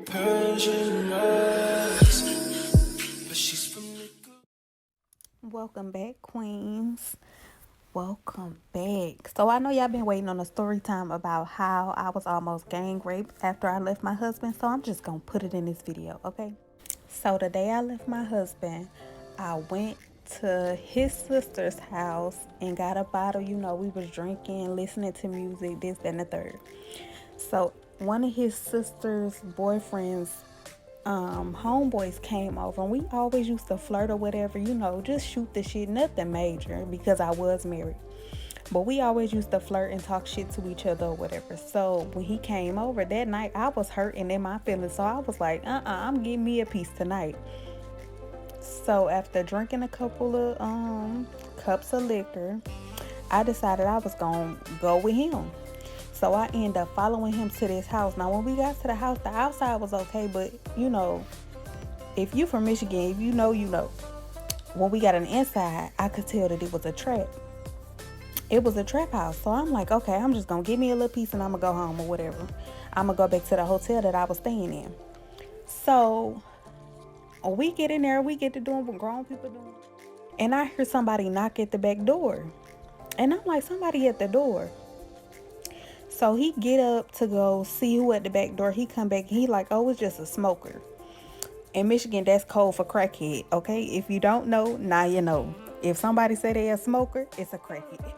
Persian eyes, but she's from the Welcome back, queens. Welcome back. So I know y'all been waiting on a story time about how I was almost gang raped after I left my husband. So I'm just gonna put it in this video, okay? So the day I left my husband, I went to his sister's house and got a bottle. You know, we was drinking, listening to music, this, that, and the third. So one of his sister's boyfriends homeboys came over, and we always used to flirt or whatever, you know, just shoot the shit, nothing major because I was married, but we always used to flirt and talk shit to each other or whatever. So when he came over that night, I was hurting in my feelings, so I was like, I'm getting me a piece tonight. So after drinking a couple of cups of liquor, I decided I was gonna go with him. So I ended up following him to this house. Now, when we got to the house, the outside was okay, but you know, if you from Michigan, if you know, you know. When we got on the inside, I could tell that it was a trap. It was a trap house. So I'm like, okay, I'm just gonna give me a little piece and I'm gonna go home or whatever. I'm gonna go back to the hotel that I was staying in. So we get in there, we get to doing what grown people doing. And I hear somebody knock at the back door. And I'm like, somebody at the door. So he get up to go see who at the back door. He come back and he like, oh, it's just a smoker. In Michigan, that's code for crackhead, okay? If you don't know, now you know. If somebody say they a smoker, it's a crackhead.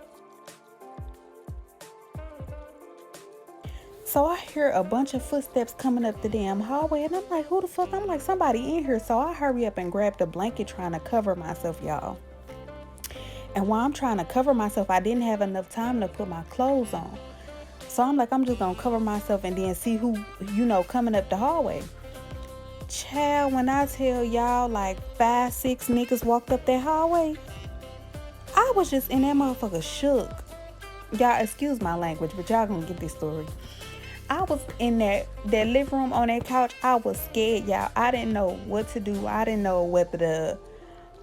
So I hear a bunch of footsteps coming up the damn hallway, and I'm like, who the fuck? I'm like, somebody in here. So I hurry up and grab the blanket trying to cover myself, y'all. And while I'm trying to cover myself, I didn't have enough time to put my clothes on. So I'm like, I'm just gonna cover myself and then see who, you know, coming up the hallway. Child, when I tell y'all like 5-6 niggas walked up that hallway, I was just in that motherfucker shook. Y'all excuse my language, but y'all gonna get this story. I was in that living room on that couch. I was scared, y'all. I didn't know what to do. I didn't know whether to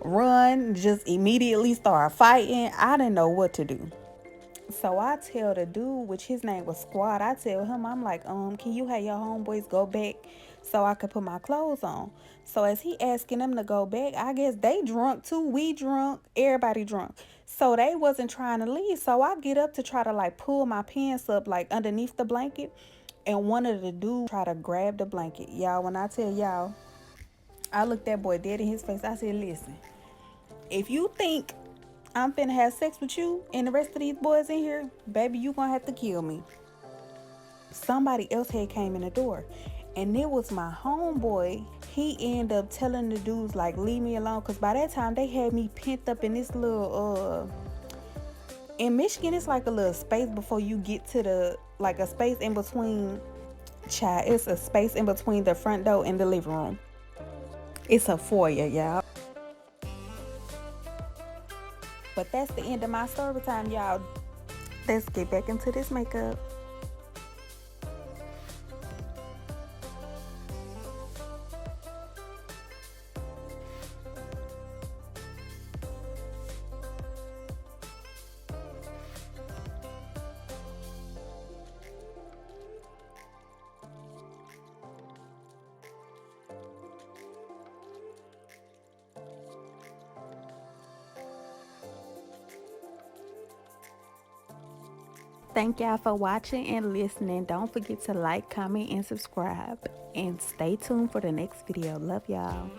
run, just immediately start fighting. I didn't know what to do. So I tell the dude, which his name was Squad, I tell him, I'm like, can you have your homeboys go back so I could put my clothes on? So as he asking them to go back, I guess they drunk too. We drunk, everybody drunk. So they wasn't trying to leave. So I get up to try to like pull my pants up like underneath the blanket. And one of the dudes try to grab the blanket. Y'all, when I tell y'all, I looked that boy dead in his face. I said, listen, if you think I'm finna have sex with you and the rest of these boys in here, baby, you gonna have to kill me. Somebody else had came in the door, and it was my homeboy. He ended up telling the dudes like, leave me alone, because by that time they had me pent up in this little in Michigan, it's like a little space before you get to the, like a space in between, child, it's a space in between the front door and the living room. It's a foyer, y'all. But that's the end of my story time, y'all. Let's get back into this makeup. Thank y'all for watching and listening. Don't forget to like, comment, and subscribe. And stay tuned for the next video. Love y'all.